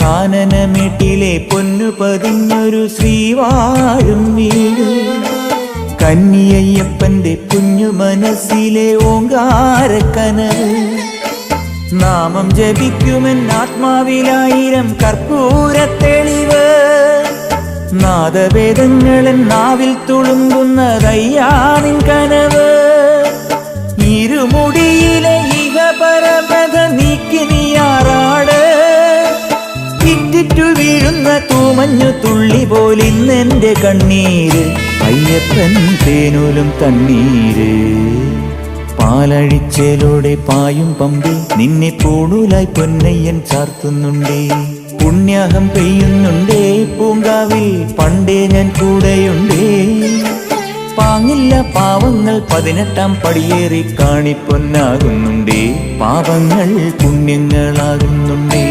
കാനനമേട്ടിലെ പൊന്നു പതിഞ്ഞൊരു ശ്രീവാഴും വീട്, കന്നിയയ്യപ്പന്റെ കുഞ്ഞു മനസ്സിലെ ഓങ്കാരക്കനവ്. നാമം ജപിക്കുമെൻ ആത്മാവിലായിരം കർപ്പൂരത്തെളിവ്, നാദവേദങ്ങളൻ നാവിൽ തുളുമ്പുന്നതയ്യാനിൻ കനവ്. ഇരുമുടിയിലെ ഇഹപരമത നീക്കി നീയാറാട്, ഇറ്റിറ്റു വീഴുന്ന തൂമഞ്ഞു തുള്ളി പോലിന്നെന്റെ കണ്ണീര്, അയ്യപ്പൻ തേനൂലും തണ്ണീര്. പാലഴിച്ചേലോടെ പായും പമ്പി നിന്നെ പൂണൂലായി പൊന്നയ്യൻ ചാർത്തുന്നുണ്ടേ. പുണ്യാഹം പെയ്യുന്നുണ്ടേ പൂങ്കാവിൽ പണ്ടേ ഞാൻ കൂടെയുണ്ടേ. പാങ്ങില്ല പാവങ്ങൾ 18-ാം പടിയേറി കാണിപ്പൊന്നാകുന്നുണ്ടേ, പാപങ്ങൾ പുണ്യങ്ങളാകുന്നുണ്ടേ.